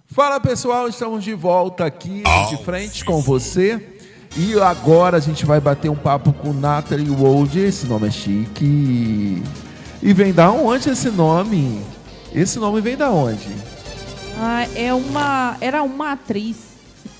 Fala pessoal, estamos de volta aqui de frente com você. E agora a gente vai bater um papo com Natalie Wold. Esse nome é chique. E vem da onde esse nome? Esse nome vem da onde? Era uma atriz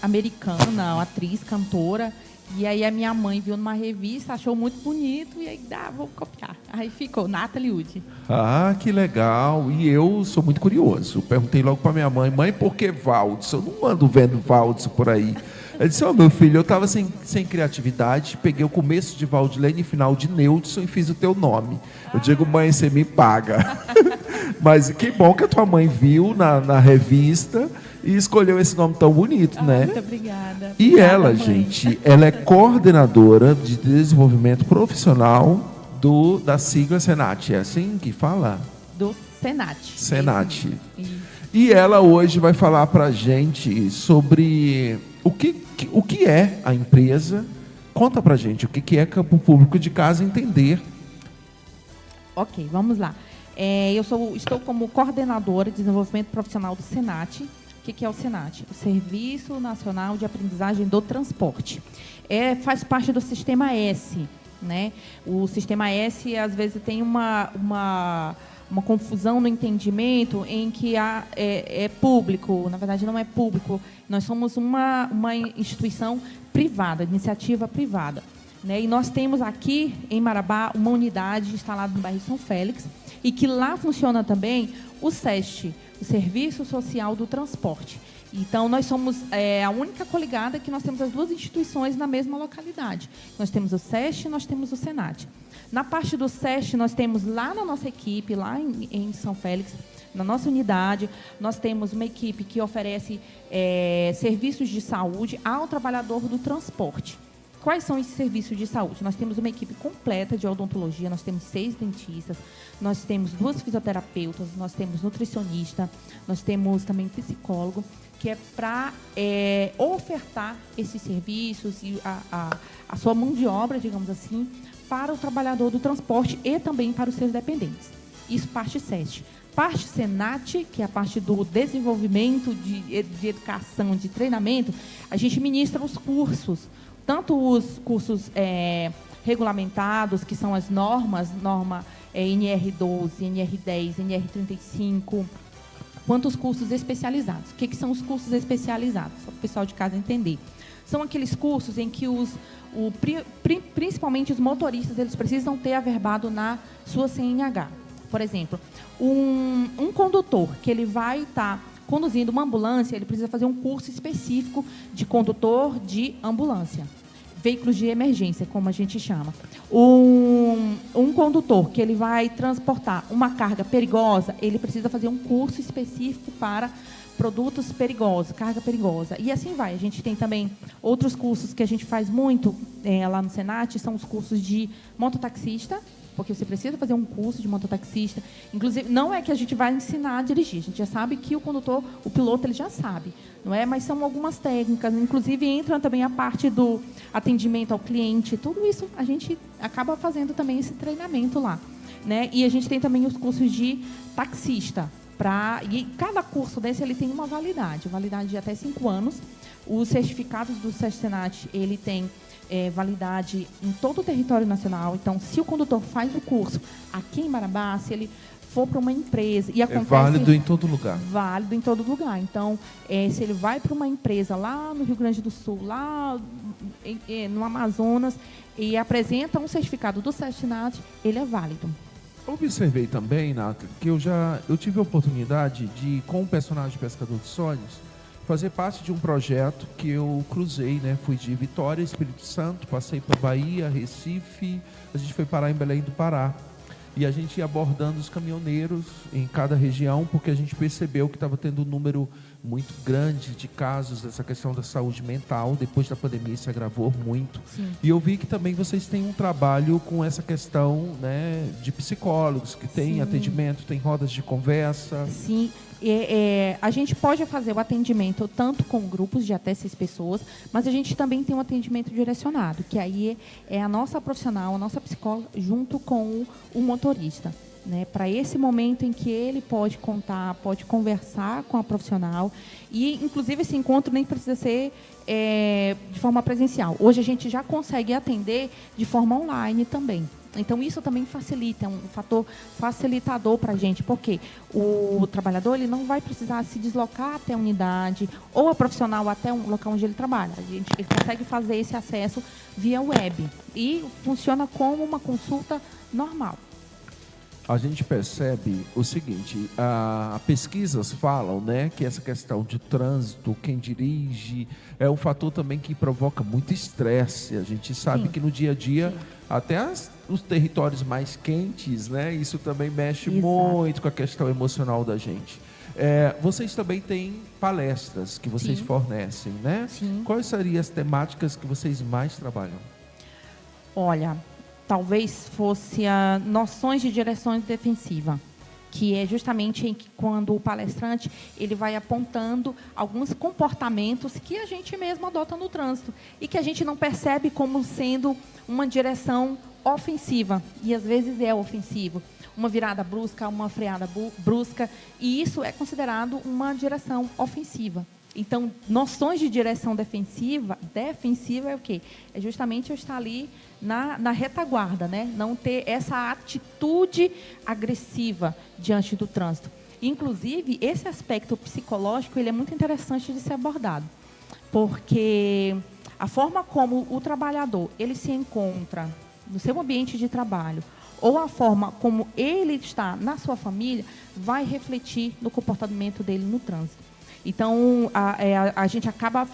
americana, uma atriz, cantora. E aí a minha mãe viu numa revista, achou muito bonito, e aí vou copiar. Aí ficou, Natalie Wood. Ah, que legal. E eu sou muito curioso. Perguntei logo para minha mãe, por que Waldson? Eu não ando vendo Waldson por aí. Ela disse, meu filho, eu estava sem criatividade, peguei o começo de Valdilene e final de Neudson e fiz o teu nome. Eu digo, mãe, você me paga. Mas que bom que a tua mãe viu na revista e escolheu esse nome tão bonito, né? Muito obrigada. E Obrigada, ela, mãe. gente, ela é coordenadora de desenvolvimento profissional da sigla Senat. É assim que fala? Do Senat. Senat. Isso. E ela hoje vai falar para a gente sobre o que é a empresa. Conta para a gente o que é para o público de casa entender. Ok, vamos lá. Estou como coordenadora de desenvolvimento profissional do Senat. O que é o Senat? O Serviço Nacional de Aprendizagem do Transporte. Faz parte do Sistema S, né? O Sistema S, às vezes, tem uma confusão no entendimento em que é público. Na verdade, não é público. Nós somos uma instituição privada, iniciativa privada, né? E nós temos aqui, em Marabá, uma unidade instalada no bairro São Félix, e que lá funciona também o SEST, o Serviço Social do Transporte. Então, nós somos a única coligada que nós temos as duas instituições na mesma localidade. Nós temos o SEST e nós temos o Senat. Na parte do SEST, nós temos lá na nossa equipe, lá em São Félix, na nossa unidade, nós temos uma equipe que oferece serviços de saúde ao trabalhador do transporte. Quais são esses serviços de saúde? Nós temos uma equipe completa de odontologia, nós temos 6 dentistas, nós temos 2 fisioterapeutas, nós temos nutricionista, nós temos também psicólogo, que é para ofertar esses serviços e a sua mão de obra, digamos assim, para o trabalhador do transporte e também para os seus dependentes. Isso parte SEST. Parte Senat, que é a parte do desenvolvimento de educação, de treinamento, a gente ministra os cursos, tanto os cursos regulamentados, que são as norma NR12, NR10, NR35, quanto os cursos especializados. O que são os cursos especializados? Só para o pessoal de casa entender. São aqueles cursos em que principalmente os motoristas, eles precisam ter averbado na sua CNH. Por exemplo, um condutor que ele vai estar conduzindo uma ambulância, ele precisa fazer um curso específico de condutor de ambulância. Veículos de emergência, como a gente chama. Um condutor que ele vai transportar uma carga perigosa, ele precisa fazer um curso específico para produtos perigosos, carga perigosa. E assim vai. A gente tem também outros cursos que a gente faz muito lá no Senat, são os cursos de mototaxista, porque você precisa fazer um curso de mototaxista. Inclusive, não é que a gente vai ensinar a dirigir, a gente já sabe que o piloto, ele já sabe, não é? Mas são algumas técnicas, inclusive entra também a parte do atendimento ao cliente, tudo isso a gente acaba fazendo também esse treinamento lá, né? E a gente tem também os cursos de taxista, e cada curso desse ele tem uma validade de até 5 anos. Os certificados do SEST-Senat, ele tem validade em todo o território nacional. Então, se o condutor faz o curso aqui em Marabá, se ele for para uma empresa e acontece... É válido em todo lugar. Válido em todo lugar. Então, se ele vai para uma empresa lá no Rio Grande do Sul, lá no Amazonas, e apresenta um certificado do SEST-Senat, ele é válido. Observei também, Nata, que eu tive a oportunidade de, com o personagem Pescador de Sonhos, fazer parte de um projeto que eu cruzei, né? Fui de Vitória, Espírito Santo, passei por Bahia, Recife, a gente foi parar em Belém do Pará. E a gente ia abordando os caminhoneiros em cada região, porque a gente percebeu que estava tendo um número muito grande de casos dessa questão da saúde mental. Depois da pandemia se agravou muito. Sim. E eu vi que também vocês têm um trabalho com essa questão, né, de psicólogos, que tem Sim. atendimento, tem rodas de conversa. Sim. A gente pode fazer o atendimento tanto com grupos de até 6 pessoas, mas a gente também tem um atendimento direcionado, que aí é a nossa profissional, a nossa psicóloga, junto com o motorista. né, para esse momento em que ele pode contar, pode conversar com a profissional. E, inclusive, esse encontro nem precisa ser de forma presencial. Hoje a gente já consegue atender de forma online também. Então, isso também facilita, é um fator facilitador para a gente, porque o trabalhador ele não vai precisar se deslocar até a unidade ou a profissional até um local onde ele trabalha. Ele consegue fazer esse acesso via web e funciona como uma consulta normal. A gente percebe o seguinte, pesquisas falam, né, que essa questão de trânsito, quem dirige, é um fator também que provoca muito estresse. A gente sabe Sim. que no dia a dia, Sim. até os territórios mais quentes, né, isso também mexe Exato. muito com a questão emocional da gente. Vocês também têm palestras que vocês Sim. fornecem, né? Sim. Quais seriam as temáticas que vocês mais trabalham? Olha, talvez fosse a noções de direção defensiva, que é justamente em que quando o palestrante ele vai apontando alguns comportamentos que a gente mesmo adota no trânsito e que a gente não percebe como sendo uma direção ofensiva, e às vezes é ofensivo. Uma virada brusca, uma freada brusca, e isso é considerado uma direção ofensiva. Então, noções de direção defensiva é o quê? É justamente eu estar ali na retaguarda, né? Não ter essa atitude agressiva diante do trânsito. Inclusive, esse aspecto psicológico ele é muito interessante de ser abordado, porque a forma como o trabalhador ele se encontra no seu ambiente de trabalho, ou a forma como ele está na sua família, vai refletir no comportamento dele no trânsito. Então, a gente acaba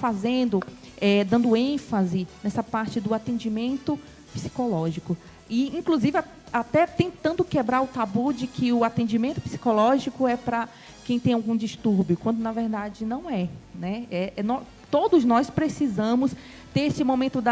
dando ênfase nessa parte do atendimento psicológico. E, inclusive, até tentando quebrar o tabu de que o atendimento psicológico é para quem tem algum distúrbio, quando, na verdade, não é. Né? Todos nós precisamos ter esse momento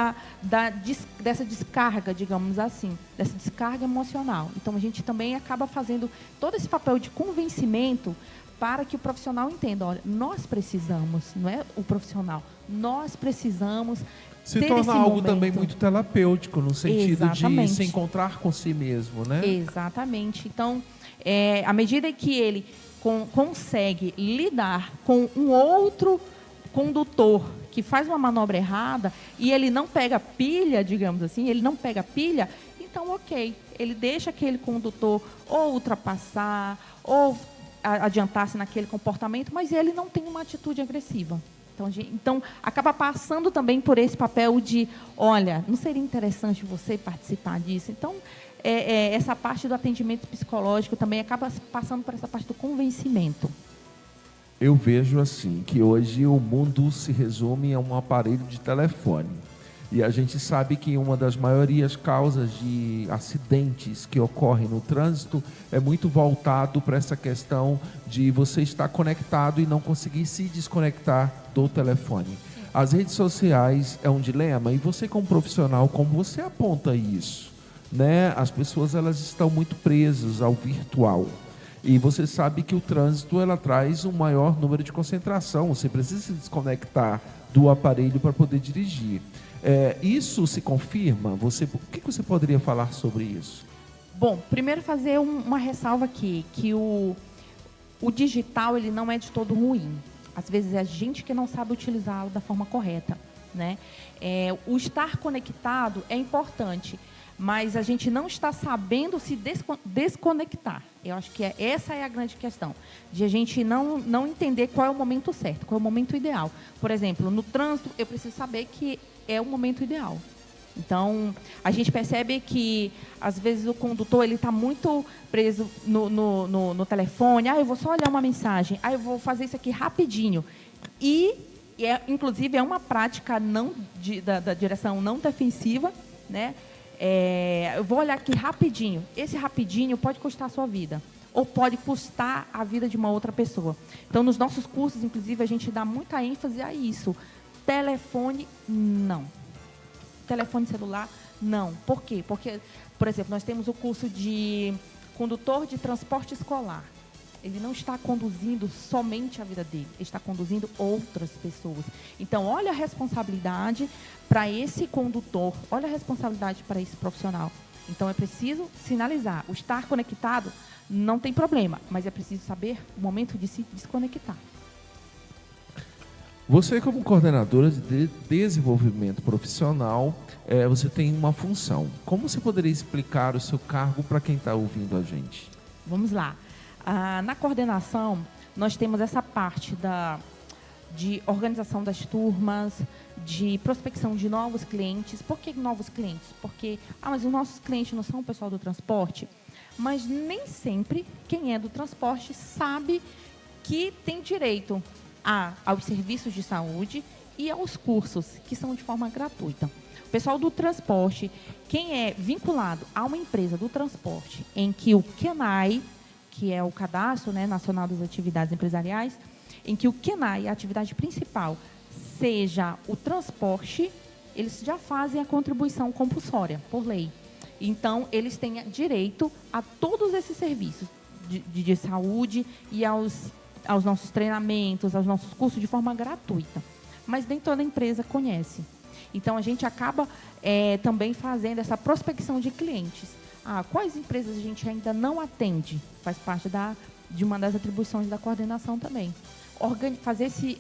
dessa descarga, digamos assim, dessa descarga emocional. Então, a gente também acaba fazendo todo esse papel de convencimento para que o profissional entenda, olha, nós precisamos, não é o profissional, nós precisamos se ter torna esse algo momento. Também muito terapêutico, no sentido Exatamente. de se encontrar com si mesmo, né? Exatamente. Então, à medida que ele consegue lidar com um outro condutor que faz uma manobra errada e ele não pega pilha, digamos assim, então ok, ele deixa aquele condutor ou ultrapassar ou adiantar-se naquele comportamento, mas ele não tem uma atitude agressiva. Então, acaba passando também por esse papel de, olha, não seria interessante você participar disso? Então, essa parte do atendimento psicológico também acaba passando por essa parte do convencimento. Eu vejo assim, que hoje o mundo se resume a um aparelho de telefone. E a gente sabe que uma das maiores causas de acidentes que ocorrem no trânsito é muito voltado para essa questão de você estar conectado e não conseguir se desconectar do telefone. As redes sociais é um dilema, e você como profissional, como você aponta isso? Né? As pessoas elas estão muito presas ao virtual. E você sabe que o trânsito ela traz um maior número de concentração. Você precisa se desconectar do aparelho para poder dirigir. Isso se confirma? O que você poderia falar sobre isso? Bom, primeiro fazer uma ressalva aqui, que o digital ele não é de todo ruim. Às vezes é a gente que não sabe utilizá-lo da forma correta. Né? O estar conectado é importante, mas a gente não está sabendo se desconectar. Eu acho que essa é a grande questão, de a gente não entender qual é o momento certo, qual é o momento ideal. Por exemplo, no trânsito, eu preciso saber que é o momento ideal. Então, a gente percebe que, às vezes, o condutor está muito preso no telefone. Eu vou só olhar uma mensagem. Eu vou fazer isso aqui rapidinho. Inclusive, é uma prática da direção não defensiva, né? Eu vou olhar aqui rapidinho. Esse rapidinho pode custar a sua vida, ou pode custar a vida de uma outra pessoa. Então, nos nossos cursos, inclusive, a gente dá muita ênfase a isso. Telefone, não. Telefone celular, não. Por quê? Porque, por exemplo, nós temos o curso de condutor de transporte escolar. Ele não está conduzindo somente a vida dele, ele está conduzindo outras pessoas. Então, olha a responsabilidade para esse condutor, olha a responsabilidade para esse profissional. Então, é preciso sinalizar. O estar conectado não tem problema, mas é preciso saber o momento de se desconectar. Você, como coordenadora de desenvolvimento profissional, você tem uma função. Como você poderia explicar o seu cargo para quem está ouvindo a gente? Vamos lá. Na coordenação, nós temos essa parte de organização das turmas, de prospecção de novos clientes. Por que novos clientes? Porque, mas os nossos clientes não são o pessoal do transporte. Mas nem sempre quem é do transporte sabe que tem direito aos serviços de saúde e aos cursos, que são de forma gratuita. O pessoal do transporte, quem é vinculado a uma empresa do transporte, em que o CNAE, que é o Cadastro, né, Nacional das Atividades Empresariais, em que o CNAE, a atividade principal, seja o transporte, eles já fazem a contribuição compulsória, por lei. Então, eles têm direito a todos esses serviços de saúde e aos nossos treinamentos, aos nossos cursos de forma gratuita. Mas nem toda empresa conhece. Então, a gente acaba também fazendo essa prospecção de clientes. Quais empresas a gente ainda não atende? Faz parte de uma das atribuições da coordenação também. Fazer esse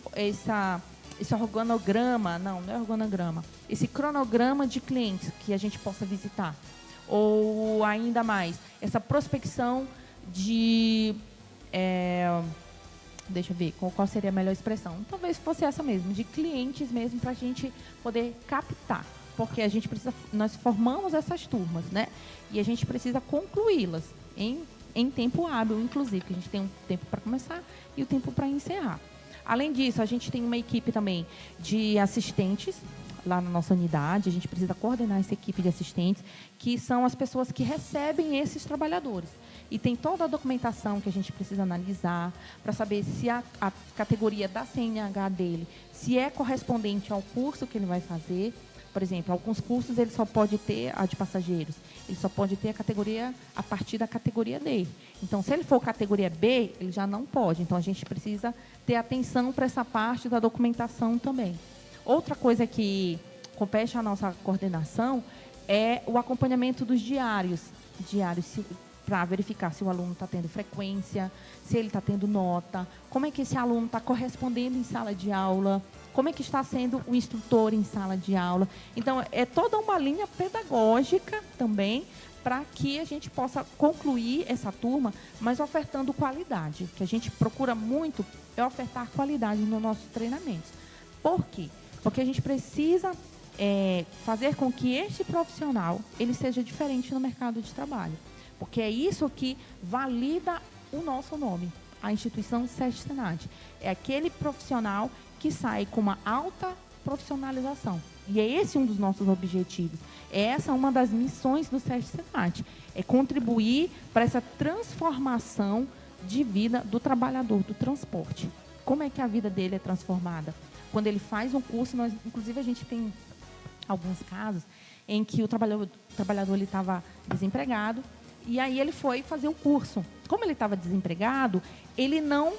organograma, não é organograma, esse cronograma de clientes que a gente possa visitar. Ou ainda mais, essa prospecção deixa eu ver qual seria a melhor expressão. Talvez fosse essa mesmo, de clientes mesmo, para a gente poder captar. Porque nós formamos essas turmas, né? E a gente precisa concluí-las em tempo hábil, inclusive, que a gente tem um tempo para começar e o tempo para encerrar. Além disso, a gente tem uma equipe também de assistentes lá na nossa unidade. A gente precisa coordenar essa equipe de assistentes, que são as pessoas que recebem esses trabalhadores. E tem toda a documentação que a gente precisa analisar para saber se a categoria da CNH dele, se é correspondente ao curso que ele vai fazer. Por exemplo, alguns cursos ele só pode ter a de passageiros, ele só pode ter a categoria a partir da categoria D. Então, se ele for categoria B, ele já não pode. Então, a gente precisa ter atenção para essa parte da documentação também. Outra coisa que compete à nossa coordenação é o acompanhamento dos diários para verificar se o aluno está tendo frequência, se ele está tendo nota, como é que esse aluno está correspondendo em sala de aula, como é que está sendo o instrutor em sala de aula. Então, é toda uma linha pedagógica também para que a gente possa concluir essa turma, mas ofertando qualidade. O que a gente procura muito é ofertar qualidade nos nossos treinamentos. Por quê? Porque a gente precisa fazer com que este profissional ele seja diferente no mercado de trabalho. Porque é isso que valida o nosso nome, a instituição SESC Senat. É aquele profissional que sai com uma alta profissionalização. E é esse um dos nossos objetivos. É essa uma das missões do SESC Senat. É contribuir para essa transformação de vida do trabalhador do transporte. Como é que a vida dele é transformada? Quando ele faz um curso, inclusive a gente tem alguns casos em que o trabalhador ele estava desempregado, e aí ele foi fazer o curso. Como ele estava desempregado, ele não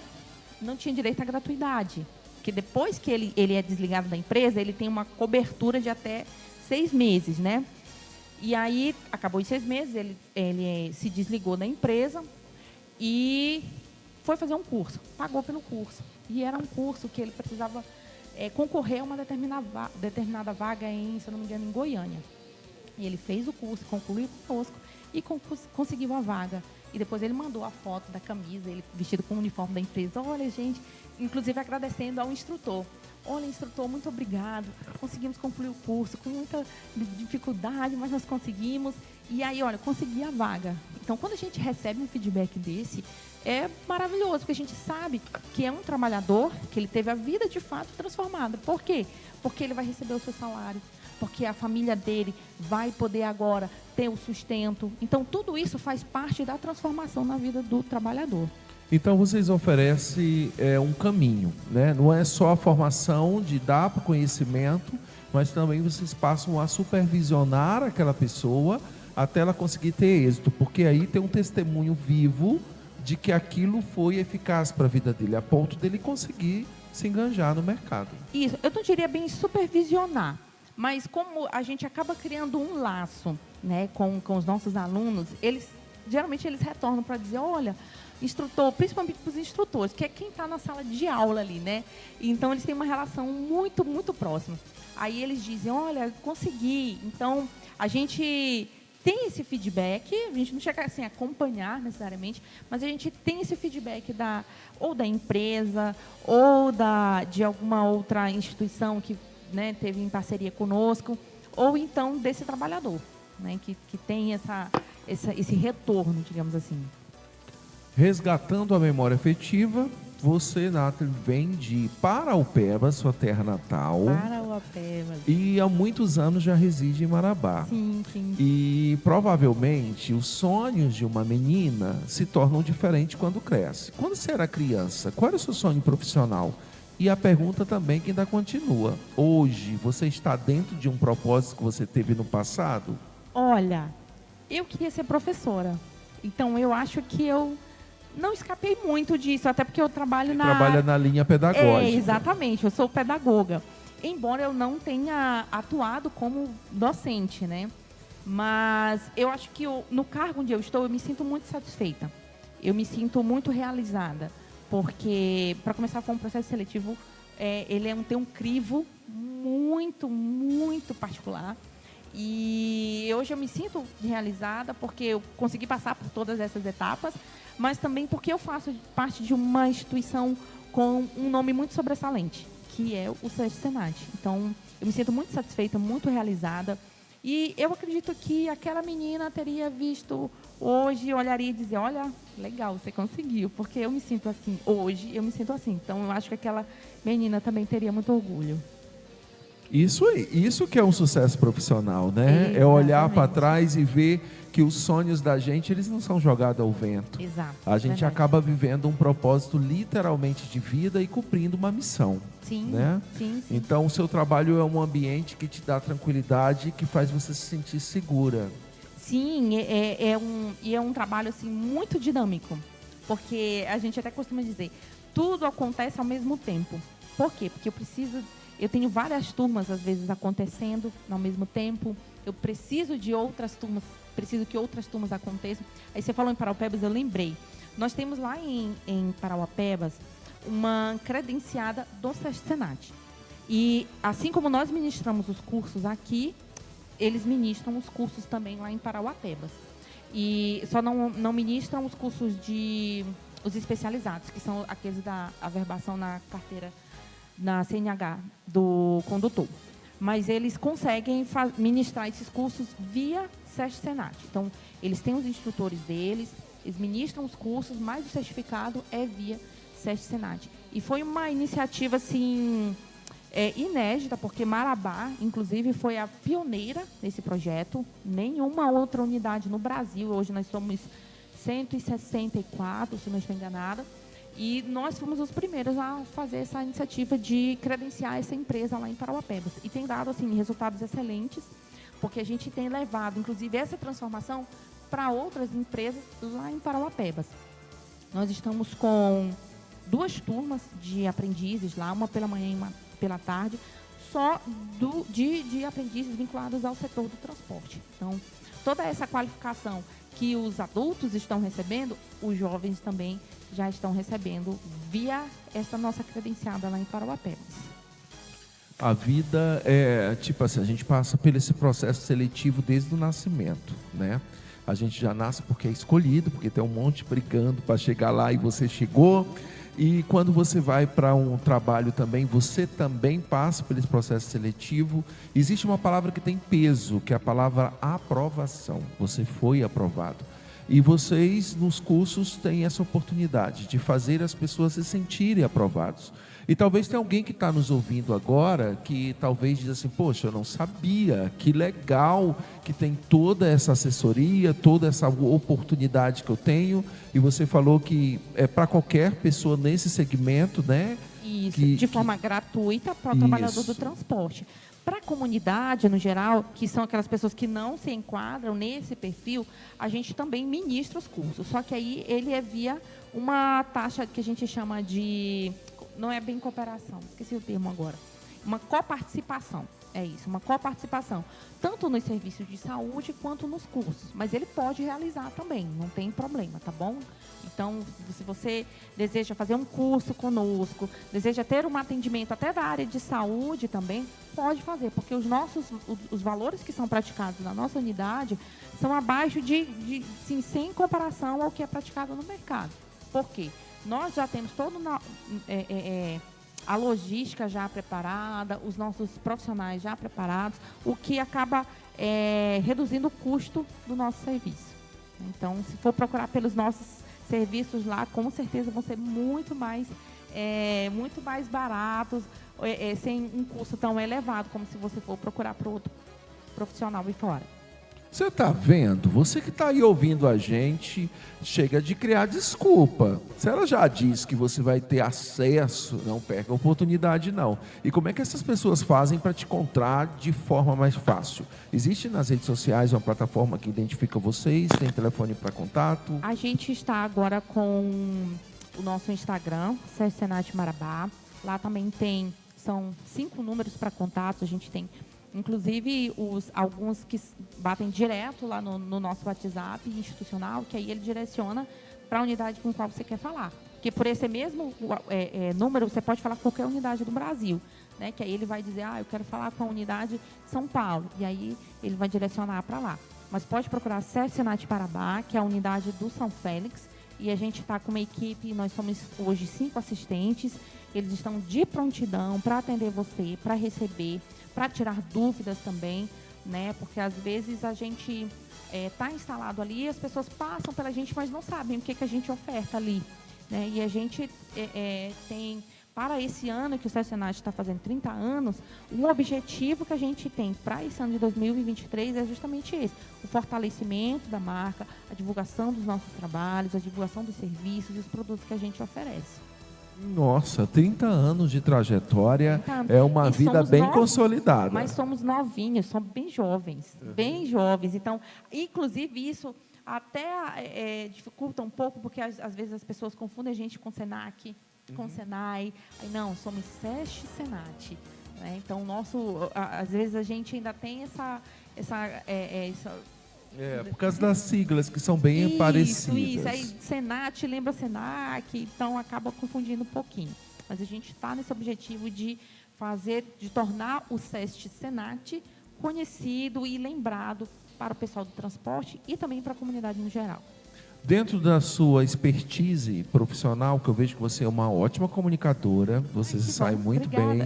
tinha direito à gratuidade. Porque depois que ele é desligado da empresa, ele tem uma cobertura de até 6 meses, né? E aí, acabou os 6 meses, ele se desligou da empresa e foi fazer um curso. Pagou pelo curso. E era um curso que ele precisava concorrer a uma determinada vaga se eu não me engano, em Goiânia. E ele fez o curso, concluiu conosco e conseguiu a vaga. E depois ele mandou a foto da camisa, ele vestido com o uniforme da empresa. Olha, gente, inclusive agradecendo ao instrutor. Olha, instrutor, muito obrigado. Conseguimos concluir o curso com muita dificuldade, mas nós conseguimos. E aí, olha, consegui a vaga. Então, quando a gente recebe um feedback desse, é maravilhoso, porque a gente sabe que é um trabalhador, que ele teve a vida de fato transformada. Por quê? Porque ele vai receber o seu salário, porque a família dele vai poder agora ter o sustento. Então, tudo isso faz parte da transformação na vida do trabalhador. Então, vocês oferecem um caminho, né? Não é só a formação de dar para o conhecimento, mas também vocês passam a supervisionar aquela pessoa até ela conseguir ter êxito, porque aí tem um testemunho vivo de que aquilo foi eficaz para a vida dele, a ponto dele conseguir se enganjar no mercado. Isso, eu não diria bem supervisionar, Mas como a gente acaba criando um laço, né, com os nossos alunos, geralmente eles retornam para dizer, olha, instrutor, principalmente para os instrutores, que é quem está na sala de aula ali, né? Então, eles têm uma relação muito, muito próxima. Aí eles dizem, olha, consegui. Então, a gente tem esse feedback, a gente não chega assim, a acompanhar necessariamente, mas a gente tem esse feedback ou da empresa, ou de alguma outra instituição que, né, teve em parceria conosco, ou então desse trabalhador, né, que tem esse retorno, digamos assim. Resgatando a memória afetiva, você, Nathalie, vem de Paraupeba, sua terra natal. Paraupeba. E há muitos anos já reside em Marabá. Sim, sim. E provavelmente os sonhos de uma menina se tornam diferentes quando cresce. Quando você era criança, qual era o seu sonho profissional? E a pergunta também que ainda continua. Hoje, você está dentro de um propósito que você teve no passado? Olha, eu queria ser professora. Então, eu acho que eu não escapei muito disso, até porque eu trabalho Trabalha na linha pedagógica. Exatamente, eu sou pedagoga. Embora eu não tenha atuado como docente, né? Mas eu acho que no cargo onde eu estou, eu me sinto muito satisfeita. Eu me sinto muito realizada. Porque, para começar, foi um processo seletivo, tem um crivo muito, muito particular. E hoje eu me sinto realizada porque eu consegui passar por todas essas etapas, mas também porque eu faço parte de uma instituição com um nome muito sobressalente, que é o SESC Senat. Então, eu me sinto muito satisfeita, muito realizada. E eu acredito que aquela menina teria visto hoje, olharia e dizer, olha, legal, você conseguiu, porque eu me sinto assim, hoje eu me sinto assim. Então, eu acho que aquela menina também teria muito orgulho. Isso que é um sucesso profissional, né? Exatamente. É olhar para trás e ver que os sonhos da gente, eles não são jogados ao vento. Exato. A gente acaba vivendo um propósito literalmente de vida e cumprindo uma missão. Sim, né? sim. Então, o seu trabalho é um ambiente que te dá tranquilidade, que faz você se sentir segura. Sim, é um trabalho assim, muito dinâmico. Porque a gente até costuma dizer, tudo acontece ao mesmo tempo. Por quê? Porque eu tenho várias turmas, às vezes, acontecendo ao mesmo tempo. Eu preciso de outras turmas, preciso que outras turmas aconteçam. Aí você falou em Paraupebas, eu lembrei. Nós temos lá em Paraupebas uma credenciada do SESC Senat. E assim como nós ministramos os cursos aqui, eles ministram os cursos também lá em Paraupebas. E só não ministram os cursos os especializados, que são aqueles da averbação na carteira, na CNH do condutor. Mas eles conseguem ministrar esses cursos via SESC Senat. Então, eles têm os instrutores deles, eles ministram os cursos, mas o certificado é via SESC Senat. E foi uma iniciativa, assim, inédita, porque Marabá, inclusive, foi a pioneira nesse projeto. Nenhuma outra unidade no Brasil, hoje nós somos 164, se não estou enganada, e nós fomos os primeiros a fazer essa iniciativa de credenciar essa empresa lá em Paraupebas. E tem dado, assim, resultados excelentes, porque a gente tem levado, inclusive, essa transformação para outras empresas lá em Paraupebas. Nós estamos com 2 turmas de aprendizes lá, uma pela manhã e uma pela tarde, só de aprendizes vinculados ao setor do transporte. Então, toda essa qualificação que os adultos estão recebendo, os jovens também já estão recebendo via essa nossa credenciada lá em Paraupebas. A vida é, tipo assim, a gente passa por esse processo seletivo desde o nascimento, né? A gente já nasce porque é escolhido, porque tem um monte brigando para chegar lá e você chegou. E quando você vai para um trabalho também, você também passa por esse processo seletivo. Existe uma palavra que tem peso, que é a palavra aprovação. Você foi aprovado. E vocês, nos cursos, têm essa oportunidade de fazer as pessoas se sentirem aprovados. E talvez tenha alguém que está nos ouvindo agora, que talvez diz assim, poxa, eu não sabia, que legal que tem toda essa assessoria, toda essa oportunidade que eu tenho. E você falou que é para qualquer pessoa nesse segmento, né? Isso, de forma gratuita para o trabalhador do transporte. Para a comunidade, no geral, que são aquelas pessoas que não se enquadram nesse perfil, a gente também ministra os cursos. Só que aí ele é via uma taxa que a gente chama de... Não é bem cooperação, esqueci o termo agora. uma coparticipação. É isso, uma coparticipação. Tanto nos serviços de saúde quanto nos cursos. Mas ele pode realizar também, não tem problema, tá bom? Então, se você deseja fazer um curso conosco, deseja ter um atendimento até da área de saúde também, pode fazer, porque os valores que são praticados na nossa unidade são abaixo sim, sem comparação ao que é praticado no mercado. Por quê? Nós já temos a logística já preparada, os nossos profissionais já preparados, o que acaba reduzindo o custo do nosso serviço. Então, se for procurar pelos nossos serviços lá, com certeza vão ser muito mais baratos, sem um custo tão elevado, como se você for procurar para outro profissional e fora. Você está vendo? Você que está aí ouvindo a gente, chega de criar desculpa. Se ela já disse que você vai ter acesso, não perca a oportunidade não. E como é que essas pessoas fazem para te encontrar de forma mais fácil? Existe nas redes sociais uma plataforma que identifica vocês? Tem telefone para contato? A gente está agora com o nosso Instagram, Senat Marabá. Lá também são 5 números para contatos. A gente tem inclusive alguns que batem direto lá no nosso WhatsApp institucional, que aí ele direciona para a unidade com a qual você quer falar. Porque por esse mesmo número, você pode falar com qualquer unidade do Brasil, né? Que aí ele vai dizer, eu quero falar com a unidade de São Paulo, e aí ele vai direcionar para lá. Mas pode procurar Senat Marabá, que é a unidade do São Félix, e a gente está com uma equipe, nós somos hoje 5 assistentes, eles estão de prontidão para atender você, para receber, para tirar dúvidas também, né? Porque às vezes a gente está instalado ali, as pessoas passam pela gente, mas não sabem o que a gente oferta ali, né? E a gente tem, para esse ano que o Senat está fazendo 30 anos, um objetivo que a gente tem para esse ano de 2023 é justamente esse: o fortalecimento da marca, a divulgação dos nossos trabalhos, a divulgação dos serviços e dos produtos que a gente oferece. Nossa, 30 anos de trajetória, é uma vida bem consolidada. Mas somos novinhos, somos bem jovens, bem jovens. Então, inclusive, isso até dificulta um pouco, porque às vezes as pessoas confundem a gente com Senac, com Senai. Aí, não, somos SESC Senat. Né? Então, às vezes a gente ainda tem essa por causa das siglas que são bem parecidas. Isso. Aí Senat lembra Senac, então acaba confundindo um pouquinho. Mas a gente está nesse objetivo de tornar o SESC Senat conhecido e lembrado para o pessoal do transporte e também para a comunidade no geral. Dentro da sua expertise profissional, que eu vejo que você é uma ótima comunicadora, você se sai muito bem.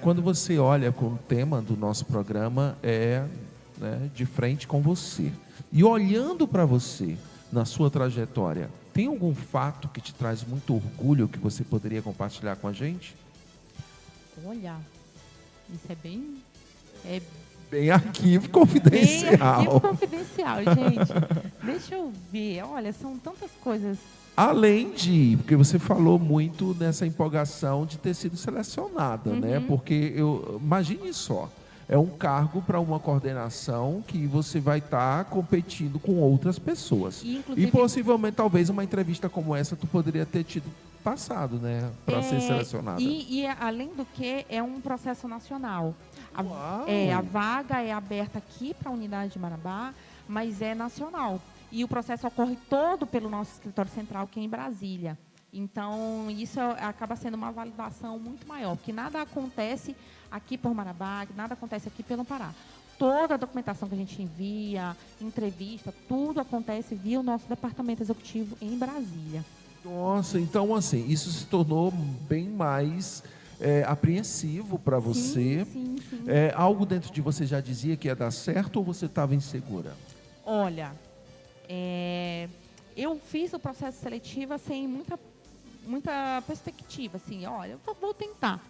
Quando você olha com o tema do nosso programa, de frente com você. E olhando para você, na sua trajetória, tem algum fato que te traz muito orgulho que você poderia compartilhar com a gente? Olha, isso é bem arquivo confidencial. Bem arquivo confidencial, gente. Deixa eu ver. Olha, são tantas coisas. Além porque você falou muito nessa empolgação de ter sido selecionada, né? Porque imagine só, é um cargo para uma coordenação que você vai estar competindo com outras pessoas. E possivelmente, talvez, uma entrevista como essa, tu poderia ter tido passado, né? Para ser selecionada. E, além do que, é um processo nacional. A vaga é aberta aqui para a unidade de Marabá, mas é nacional. E o processo ocorre todo pelo nosso escritório central, que é em Brasília. Então, isso acaba sendo uma validação muito maior, porque nada acontece aqui por Marabá, nada acontece aqui pelo Pará. Toda a documentação que a gente envia, entrevista, tudo acontece via o nosso departamento executivo em Brasília. Nossa, então assim, isso se tornou bem mais apreensivo para você. Sim. Algo dentro de você já dizia que ia dar certo ou você estava insegura? Olha, eu fiz o processo seletivo sem muita perspectiva, assim, olha, eu vou tentar.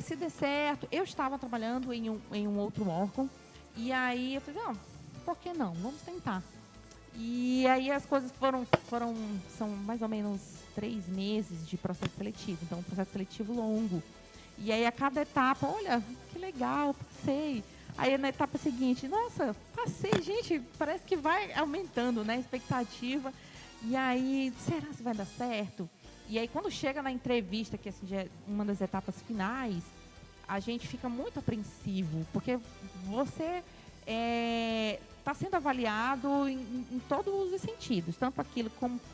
Se der certo, eu estava trabalhando em um outro órgão, e aí eu falei, por que não? Vamos tentar. E aí as coisas são mais ou menos 3 meses de processo seletivo, então um processo seletivo longo. E aí a cada etapa, olha, que legal, passei. Aí na etapa seguinte, nossa, passei, gente, parece que vai aumentando, né, a expectativa. E aí, será que vai dar certo? E aí, quando chega na entrevista, que assim, já é uma das etapas finais, a gente fica muito apreensivo, porque você está sendo avaliado em todos os sentidos, tanto aquilo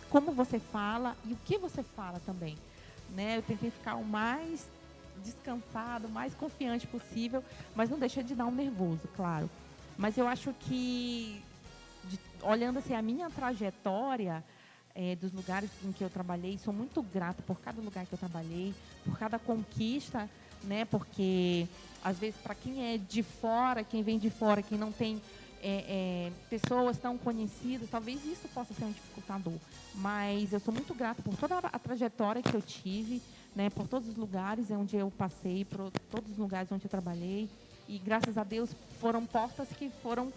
como você fala e o que você fala também. Né? Eu tentei ficar o mais descansado, o mais confiante possível, mas não deixa de dar um nervoso, claro. Mas eu acho que, olhando assim, a minha trajetória dos lugares em que eu trabalhei, sou muito grata por cada lugar que eu trabalhei, por cada conquista, né? Porque, às vezes, para quem é de fora, quem vem de fora, quem não tem pessoas tão conhecidas, talvez isso possa ser um dificultador. Mas eu sou muito grata por toda a trajetória que eu tive, né, por todos os lugares onde eu passei, por todos os lugares onde eu trabalhei. E, graças a Deus, foram portas que foram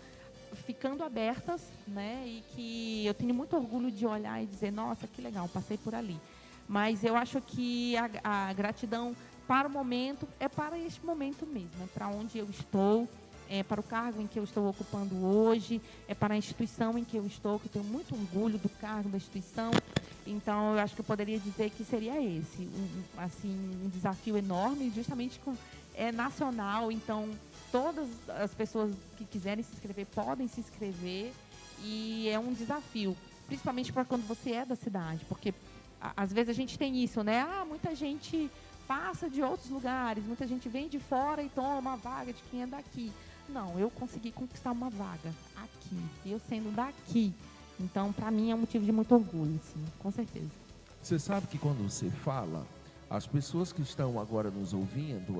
ficando abertas, né, e que eu tenho muito orgulho de olhar e dizer, nossa, que legal, passei por ali. Mas eu acho que a gratidão para o momento é para este momento mesmo, é para onde eu estou, é para o cargo em que eu estou ocupando hoje, é para a instituição em que eu estou, que eu tenho muito orgulho do cargo da instituição. Então, eu acho que eu poderia dizer que seria esse, um desafio enorme, justamente nacional. Então, todas as pessoas que quiserem se inscrever podem se inscrever, e é um desafio, principalmente para quando você é da cidade, porque às vezes a gente tem isso, né? Muita gente passa de outros lugares, muita gente vem de fora e toma uma vaga de quem é daqui. Não, eu consegui conquistar uma vaga aqui, eu sendo daqui. Então, para mim, é um motivo de muito orgulho, sim, com certeza. Você sabe que quando você fala, as pessoas que estão agora nos ouvindo,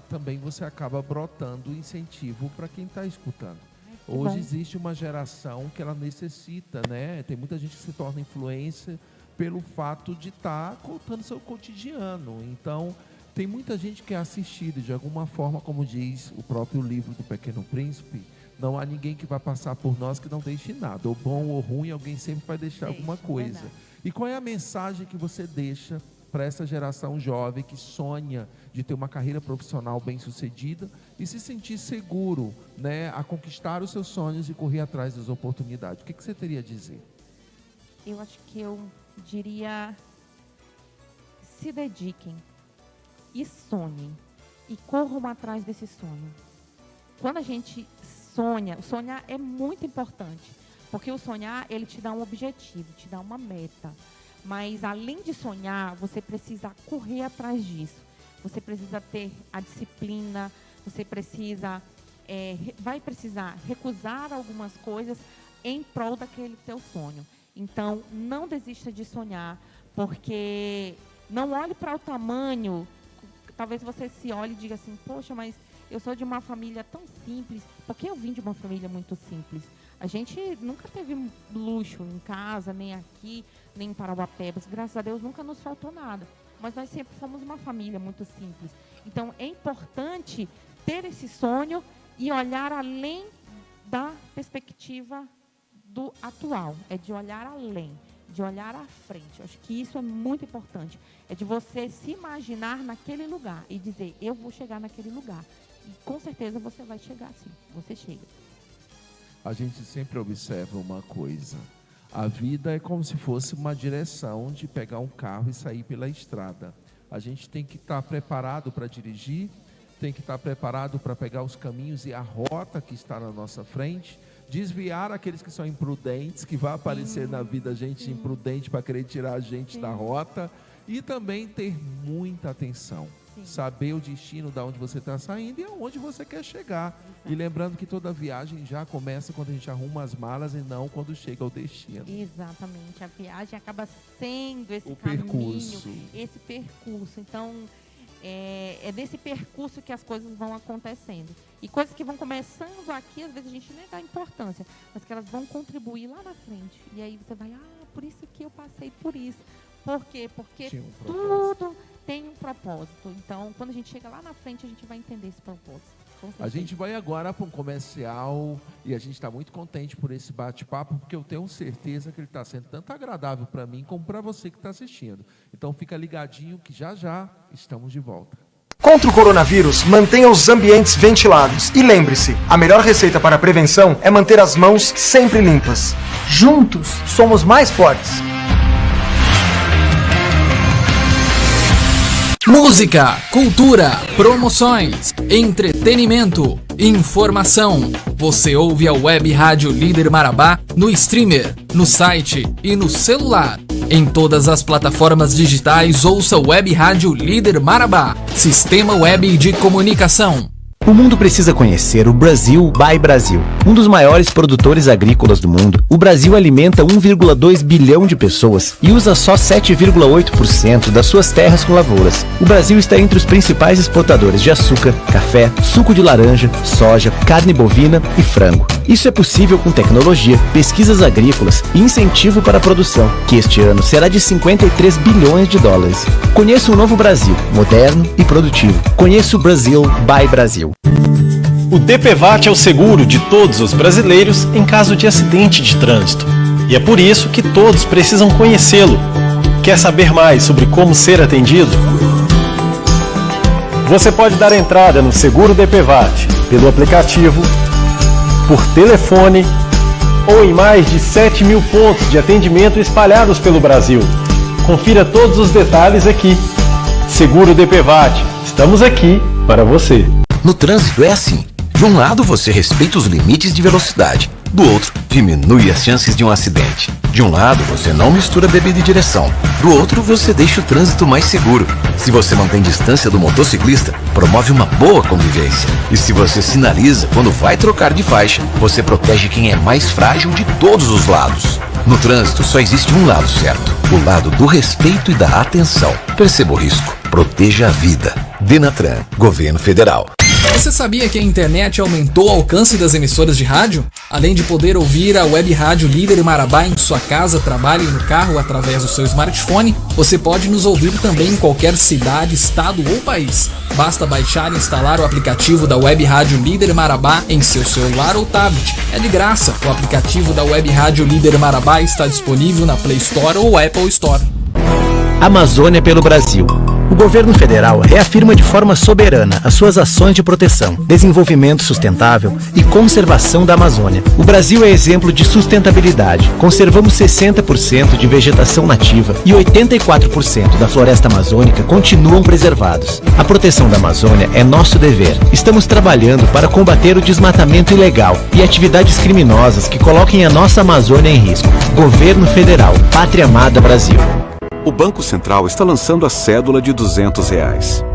também você acaba brotando incentivo para quem está escutando. Hoje existe uma geração que ela necessita, né? Tem muita gente que se torna influencer pelo fato de estar contando seu cotidiano. Então, tem muita gente que é assistida de alguma forma, como diz o próprio livro do Pequeno Príncipe, não há ninguém que vai passar por nós que não deixe nada. Ou bom ou ruim, alguém sempre vai deixar alguma coisa. Verdade. E qual é a mensagem que você deixa para essa geração jovem que sonha de ter uma carreira profissional bem-sucedida e se sentir seguro, né, a conquistar os seus sonhos e correr atrás das oportunidades? O que você teria a dizer? Eu acho que eu diria: se dediquem e sonhem e corram atrás desse sonho. Quando a gente sonhar é muito importante, porque o sonhar, ele te dá um objetivo, te dá uma meta. Mas, além de sonhar, você precisa correr atrás disso. Você precisa ter a disciplina, você vai precisar recusar algumas coisas em prol daquele teu sonho. Então, não desista de sonhar, porque não olhe para o tamanho. Talvez você se olhe e diga assim, poxa, mas eu sou de uma família tão simples. Porque eu vim de uma família muito simples. A gente nunca teve luxo em casa, nem aqui, nem em Parauapebas. Graças a Deus nunca nos faltou nada. Mas nós sempre fomos uma família muito simples. Então, é importante ter esse sonho e olhar além da perspectiva do atual. É de olhar além, de olhar à frente. Eu acho que isso é muito importante. É de você se imaginar naquele lugar e dizer, eu vou chegar naquele lugar. E com certeza você vai chegar, sim. Você chega. A gente sempre observa uma coisa. A vida é como se fosse uma direção de pegar um carro e sair pela estrada. A gente tem que estar preparado para dirigir, tem que estar preparado para pegar os caminhos e a rota que está na nossa frente, desviar aqueles que são imprudentes, que vai aparecer na vida gente imprudente para querer tirar a gente da rota, e também ter muita atenção. Saber o destino de onde você está saindo e aonde você quer chegar. Exato. E lembrando que toda viagem já começa quando a gente arruma as malas e não quando chega ao destino. Exatamente. A viagem acaba sendo esse percurso. Esse percurso. Então, é desse percurso que as coisas vão acontecendo. E coisas que vão começando aqui, às vezes a gente nem dá importância, mas que elas vão contribuir lá na frente. E aí você vai, por isso que eu passei por isso. Por quê? Porque tudo tem um propósito. Então, quando a gente chega lá na frente, a gente vai entender esse propósito. A gente vai agora para um comercial e a gente está muito contente por esse bate-papo, porque eu tenho certeza que ele está sendo tanto agradável para mim como para você que está assistindo. Então, fica ligadinho que já já estamos de volta. Contra o coronavírus, mantenha os ambientes ventilados. E lembre-se, a melhor receita para a prevenção é manter as mãos sempre limpas. Juntos, somos mais fortes. Música, cultura, promoções, entretenimento, informação. Você ouve a Web Rádio Líder Marabá no streamer, no site e no celular. Em todas as plataformas digitais, ouça Web Rádio Líder Marabá, Sistema Web de Comunicação. O mundo precisa conhecer o Brasil by Brasil, um dos maiores produtores agrícolas do mundo. O Brasil alimenta 1,2 bilhão de pessoas e usa só 7,8% das suas terras com lavouras. O Brasil está entre os principais exportadores de açúcar, café, suco de laranja, soja, carne bovina e frango. Isso é possível com tecnologia, pesquisas agrícolas e incentivo para a produção, que este ano será de 53 bilhões de dólares. Conheça o novo Brasil, moderno e produtivo. Conheça o Brasil by Brasil. O DPVAT é o seguro de todos os brasileiros em caso de acidente de trânsito. E é por isso que todos precisam conhecê-lo. Quer saber mais sobre como ser atendido? Você pode dar entrada no Seguro DPVAT pelo aplicativo, por telefone ou em mais de 7 mil pontos de atendimento espalhados pelo Brasil. Confira todos os detalhes aqui. Seguro DPVAT. Estamos aqui para você. No trânsito é assim. De um lado você respeita os limites de velocidade, do outro diminui as chances de um acidente. De um lado você não mistura bebida e direção, do outro você deixa o trânsito mais seguro. Se você mantém distância do motociclista, promove uma boa convivência. E se você sinaliza quando vai trocar de faixa, você protege quem é mais frágil de todos os lados. No trânsito só existe um lado certo, o lado do respeito e da atenção. Perceba o risco, proteja a vida. Denatran, Governo Federal. Você sabia que a internet aumentou o alcance das emissoras de rádio? Além de poder ouvir a Web Rádio Líder Marabá em sua casa, trabalho e no carro através do seu smartphone, você pode nos ouvir também em qualquer cidade, estado ou país. Basta baixar e instalar o aplicativo da Web Rádio Líder Marabá em seu celular ou tablet. É de graça. O aplicativo da Web Rádio Líder Marabá está disponível na Play Store ou Apple Store. Amazônia pelo Brasil. O governo federal reafirma de forma soberana as suas ações de proteção, desenvolvimento sustentável e conservação da Amazônia. O Brasil é exemplo de sustentabilidade. Conservamos 60% de vegetação nativa e 84% da floresta amazônica continuam preservados. A proteção da Amazônia é nosso dever. Estamos trabalhando para combater o desmatamento ilegal e atividades criminosas que coloquem a nossa Amazônia em risco. Governo Federal, Pátria Amada Brasil. O Banco Central está lançando a cédula de R$200.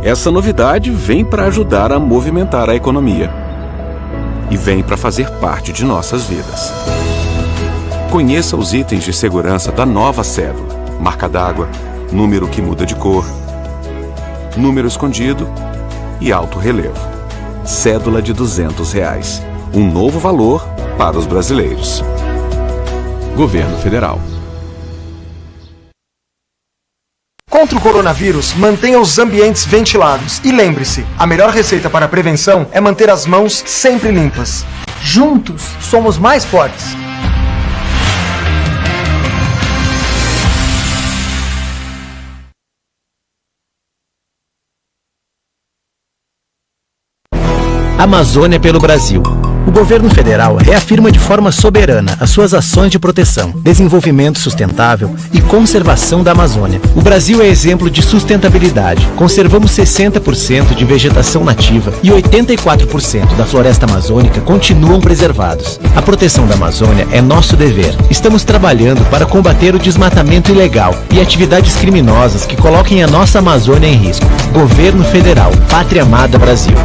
Essa novidade vem para ajudar a movimentar a economia. E vem para fazer parte de nossas vidas. Conheça os itens de segurança da nova cédula. Marca d'água, número que muda de cor, número escondido e alto relevo. Cédula de R$200. Um novo valor para os brasileiros. Governo Federal. Contra o coronavírus, mantenha os ambientes ventilados. E lembre-se, a melhor receita para a prevenção é manter as mãos sempre limpas. Juntos, somos mais fortes. Amazônia pelo Brasil. O governo federal reafirma de forma soberana as suas ações de proteção, desenvolvimento sustentável e conservação da Amazônia. O Brasil é exemplo de sustentabilidade. Conservamos 60% de vegetação nativa e 84% da floresta amazônica continuam preservados. A proteção da Amazônia é nosso dever. Estamos trabalhando para combater o desmatamento ilegal e atividades criminosas que coloquem a nossa Amazônia em risco. Governo Federal, Pátria Amada Brasil.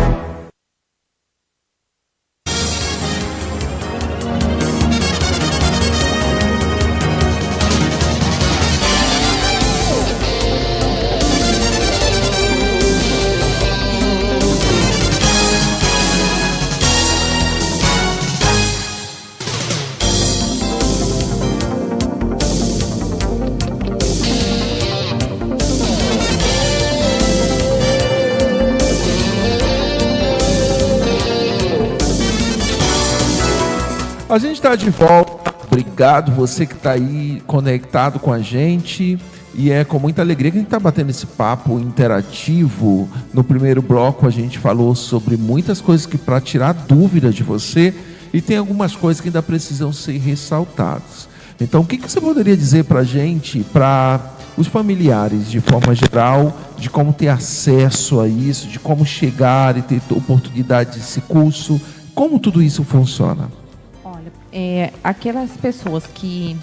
A gente está de volta. Obrigado você que está aí conectado com a gente. E é com muita alegria que a gente está batendo esse papo interativo. No primeiro bloco a gente falou sobre muitas coisas que para tirar dúvida de você, e tem algumas coisas que ainda precisam ser ressaltadas. Então o que você poderia dizer para a gente para os familiares, de forma geral, de como ter acesso a isso, de como chegar e ter oportunidade desse curso, como tudo isso funciona? Olha, aquelas pessoas que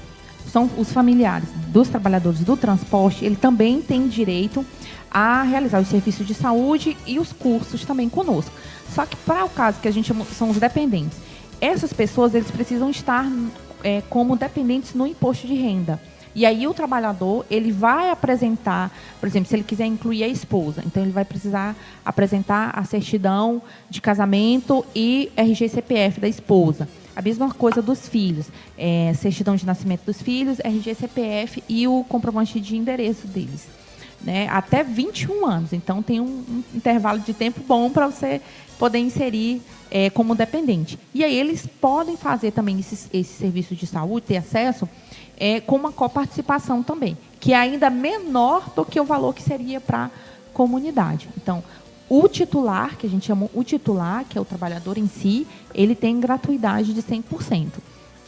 são os familiares dos trabalhadores do transporte, ele também tem direito a realizar os serviços de saúde e os cursos também conosco. Só que para o caso que a gente chama, são os dependentes, essas pessoas eles precisam estar como dependentes no imposto de renda. E aí o trabalhador, ele vai apresentar, por exemplo, se ele quiser incluir a esposa, então ele vai precisar apresentar a certidão de casamento e RG CPF da esposa. A mesma coisa dos filhos, certidão de nascimento dos filhos, RG CPF e o comprovante de endereço deles. Né? Até 21 anos, então tem um intervalo de tempo bom para você poder inserir como dependente. E aí eles podem fazer também esse serviço de saúde, ter acesso com uma coparticipação também, que é ainda menor do que o valor que seria para a comunidade. Então, o titular, que a gente chama o titular, que é o trabalhador em si, ele tem gratuidade de 100%.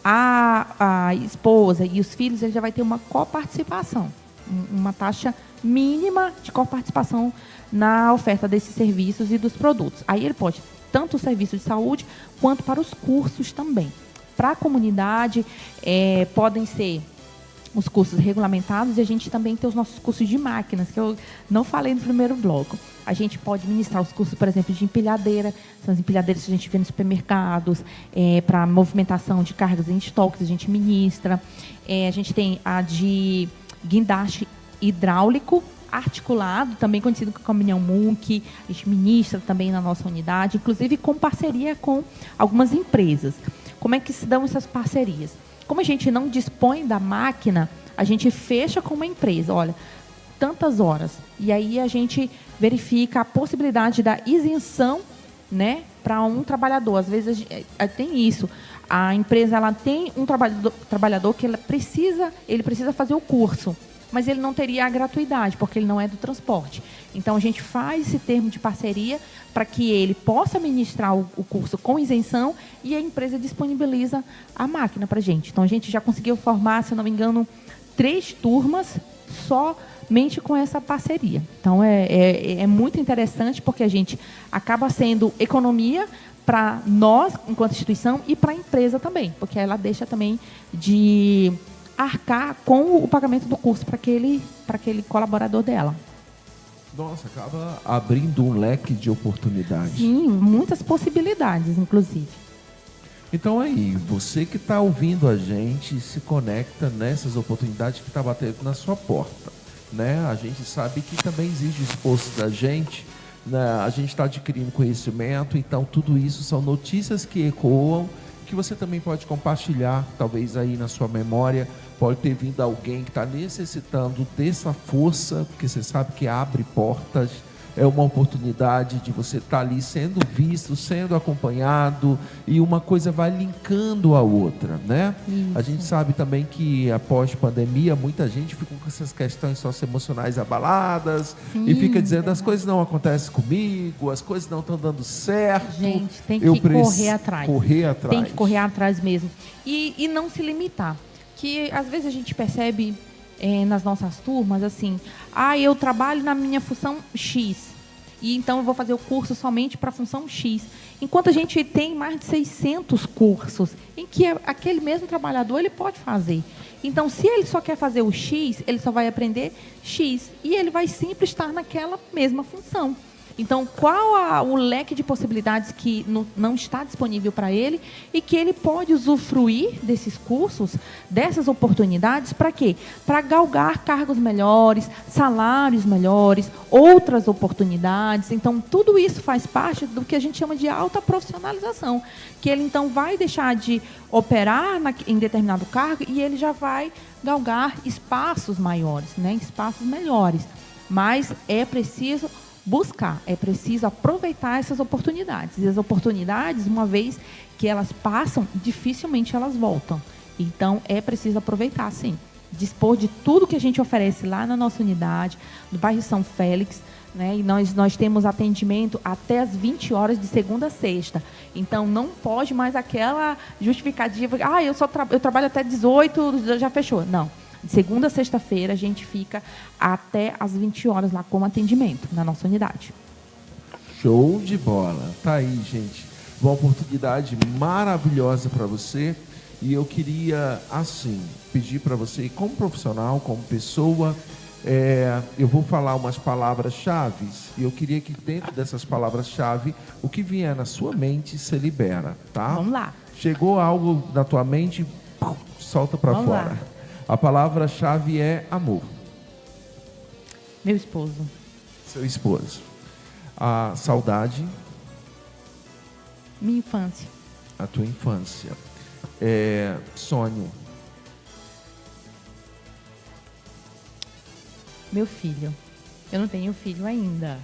A esposa e os filhos, ele já vai ter uma coparticipação, uma taxa mínima de coparticipação na oferta desses serviços e dos produtos. Aí ele pode, tanto o serviço de saúde, quanto para os cursos também. Para a comunidade, podem ser os cursos regulamentados e a gente também tem os nossos cursos de máquinas, que eu não falei no primeiro bloco. A gente pode ministrar os cursos, por exemplo, de empilhadeira, são as empilhadeiras que a gente vê nos supermercados, para movimentação de cargas em estoques, a gente ministra. A gente tem a de guindaste hidráulico articulado, também conhecido como caminhão MUNC, a gente ministra também na nossa unidade, inclusive com parceria com algumas empresas. Como é que se dão essas parcerias? Como a gente não dispõe da máquina, a gente fecha com uma empresa, olha, tantas horas. E aí a gente verifica a possibilidade da isenção, né, para um trabalhador. Às vezes tem isso. A empresa ela tem um trabalhador que ele precisa fazer o curso, mas ele não teria a gratuidade, porque ele não é do transporte. Então, a gente faz esse termo de parceria para que ele possa ministrar o curso com isenção e a empresa disponibiliza a máquina para a gente. Então, a gente já conseguiu formar, se eu não me engano, 3 turmas somente com essa parceria. Então, é muito interessante, porque a gente acaba sendo economia para nós, enquanto instituição, e para a empresa também, porque ela deixa também de arcar com o pagamento do curso para aquele colaborador dela. Nossa, acaba abrindo um leque de oportunidades. Sim, muitas possibilidades, inclusive. Então aí, você que está ouvindo a gente, se conecta nessas oportunidades que está batendo na sua porta. Né? A gente sabe que também exige esforço da gente, né? A gente está adquirindo conhecimento, então tudo isso são notícias que ecoam, que você também pode compartilhar, talvez aí na sua memória, pode ter vindo alguém que está necessitando dessa força, porque você sabe que abre portas, é uma oportunidade de você estar ali sendo visto, sendo acompanhado, e uma coisa vai linkando a outra, né? Isso. A gente sabe também que após pandemia, muita gente fica com essas questões socioemocionais abaladas. Sim, e fica dizendo, as coisas não acontecem comigo, as coisas não estão dando certo. Gente, tem que correr atrás. Tem que correr atrás mesmo. E não se limitar. Que às vezes a gente percebe nas nossas turmas, assim, eu trabalho na minha função X, e então eu vou fazer o curso somente para a função X. Enquanto a gente tem mais de 600 cursos em que aquele mesmo trabalhador ele pode fazer. Então, se ele só quer fazer o X, ele só vai aprender X, e ele vai sempre estar naquela mesma função. Então, qual o leque de possibilidades que não está disponível para ele e que ele pode usufruir desses cursos, dessas oportunidades, para quê? Para galgar cargos melhores, salários melhores, outras oportunidades. Então, tudo isso faz parte do que a gente chama de alta profissionalização, que ele, então, vai deixar de operar em determinado cargo e ele já vai galgar espaços maiores, né? Espaços melhores. Mas é preciso buscar, é preciso aproveitar essas oportunidades. E as oportunidades, uma vez que elas passam, dificilmente elas voltam. Então, é preciso aproveitar, sim. Dispor de tudo que a gente oferece lá na nossa unidade, no bairro São Félix, né? E nós temos atendimento até as 20 horas de segunda a sexta. Então, não pode mais aquela justificativa, eu trabalho até 18, já fechou. Não. De segunda a sexta-feira, a gente fica até às 20 horas lá como atendimento na nossa unidade. Show de bola. Tá aí, gente. Uma oportunidade maravilhosa para você. E eu queria, assim, pedir para você, como profissional, como pessoa, eu vou falar umas palavras-chave e eu queria que dentro dessas palavras-chave, o que vier na sua mente, você libera, tá? Vamos lá. Chegou algo na tua mente, solta para Vamos fora. lá. A palavra-chave é amor. Meu esposo. Seu esposo. A saudade. Minha infância. A tua infância. Sonho. Meu filho. Eu não tenho filho ainda,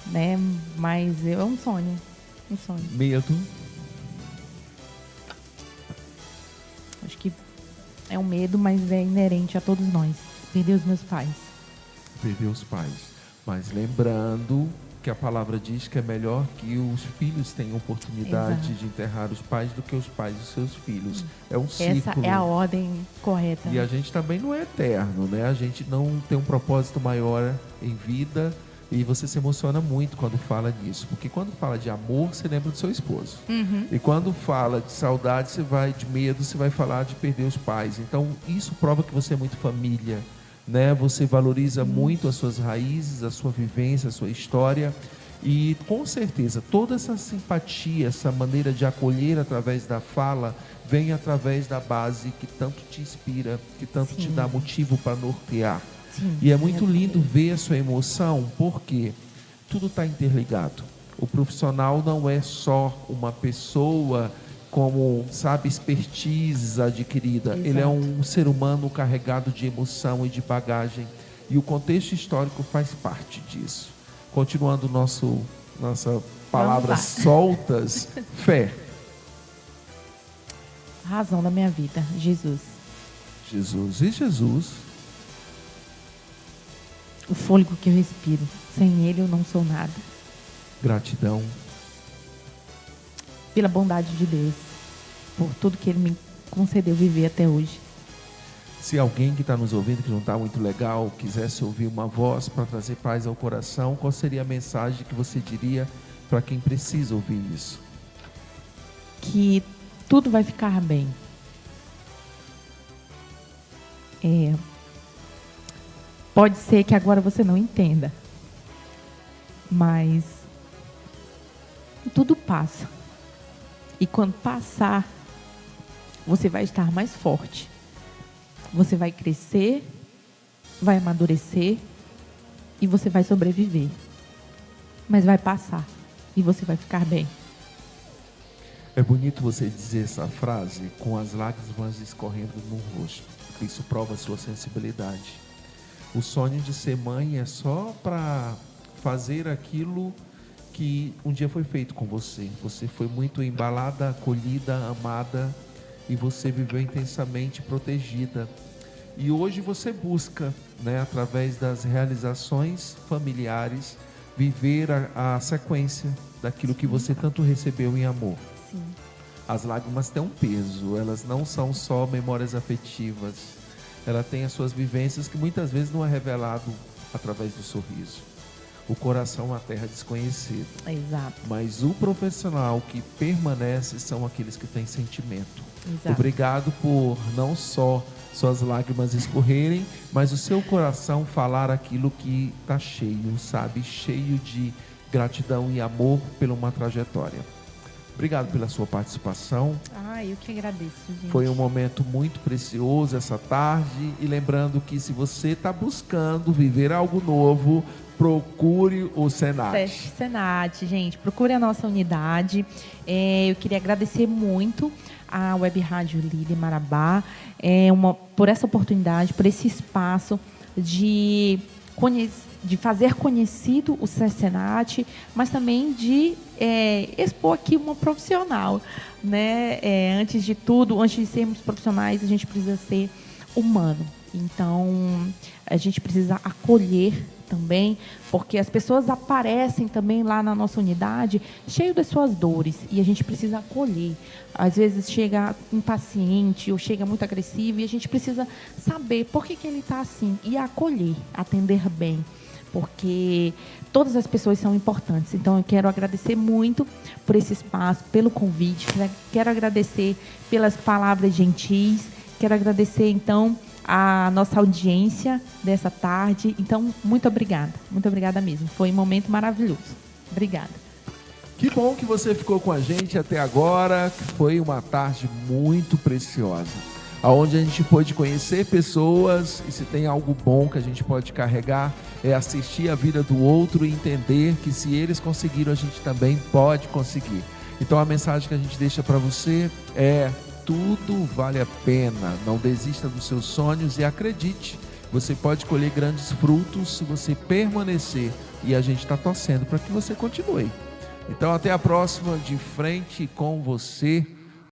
né? Mas é um sonho. Um sonho. Medo. Acho que é um medo, mas é inerente a todos nós. Perder os meus pais. Perder os pais. Mas lembrando que a palavra diz que é melhor que os filhos tenham oportunidade Exato. de enterrar os pais do que os pais dos seus filhos. É um ciclo. Essa é a ordem correta. E a gente também não é eterno, né? A gente não tem um propósito maior em vida. E você se emociona muito quando fala nisso. Porque quando fala de amor, você lembra do seu esposo. Uhum. E quando fala de saudade, de medo, você vai falar de perder os pais. Então, isso prova que você é muito família, né? Você valoriza muito as suas raízes, a sua vivência, a sua história. E, com certeza, toda essa simpatia, essa maneira de acolher através da fala, vem através da base que tanto te inspira, que tanto te dá motivo para nortear. Sim, E é muito lindo ver a sua emoção, porque tudo está interligado. O profissional não é só uma pessoa como, sabe, expertise adquirida. Exato. Ele é um ser humano carregado de emoção e de bagagem. E o contexto histórico faz parte disso. Continuando nossa palavras soltas, fé. A razão da minha vida, Jesus. Jesus. E Jesus? O fôlego que eu respiro. Sem ele eu não sou nada. Gratidão. Pela bondade de Deus. Por tudo que ele me concedeu viver até hoje. Se alguém que está nos ouvindo, que não está muito legal, quisesse ouvir uma voz para trazer paz ao coração, qual seria a mensagem que você diria para quem precisa ouvir isso? Que tudo vai ficar bem. Pode ser que agora você não entenda, mas tudo passa. E quando passar, você vai estar mais forte. Você vai crescer, vai amadurecer e você vai sobreviver. Mas vai passar e você vai ficar bem. É bonito você dizer essa frase com as lágrimas escorrendo no rosto. Isso prova a sua sensibilidade. O sonho de ser mãe é só para fazer aquilo que um dia foi feito com você. Você foi muito embalada, acolhida, amada e você viveu intensamente protegida. E hoje você busca, né, através das realizações familiares, viver a sequência daquilo que você tanto recebeu em amor. Sim. As lágrimas têm um peso, elas não são só memórias afetivas. Ela tem as suas vivências que muitas vezes não é revelado através do sorriso. O coração é uma terra desconhecida. Exato. Mas o profissional que permanece são aqueles que têm sentimento. Exato. Obrigado por não só suas lágrimas escorrerem, mas o seu coração falar aquilo que está cheio, sabe? Cheio de gratidão e amor pela uma trajetória. Obrigado pela sua participação. Eu que agradeço, gente. Foi um momento muito precioso essa tarde. E lembrando que se você está buscando viver algo novo, procure o Senat. Senat, gente, procure a nossa unidade. Eu queria agradecer muito à Web Rádio Líder Marabá por essa oportunidade, por esse espaço de fazer conhecido o Senat, mas também de expor aqui uma profissional, né? Antes de tudo, antes de sermos profissionais, a gente precisa ser humano. Então, a gente precisa acolher também, porque as pessoas aparecem também lá na nossa unidade cheio das suas dores e a gente precisa acolher. Às vezes chega impaciente ou chega muito agressivo e a gente precisa saber por que ele está assim e acolher, atender bem, porque todas as pessoas são importantes. Então, eu quero agradecer muito por esse espaço, pelo convite, quero agradecer pelas palavras gentis, quero agradecer, então, a nossa audiência dessa tarde. Então, muito obrigada mesmo. Foi um momento maravilhoso. Obrigada. Que bom que você ficou com a gente até agora, que foi uma tarde muito preciosa, onde a gente pôde conhecer pessoas, e se tem algo bom que a gente pode carregar, é assistir a vida do outro e entender que se eles conseguiram, a gente também pode conseguir. Então a mensagem que a gente deixa para você é: tudo vale a pena, não desista dos seus sonhos e acredite, você pode colher grandes frutos se você permanecer, e a gente está torcendo para que você continue. Então até a próxima, De Frente com Você.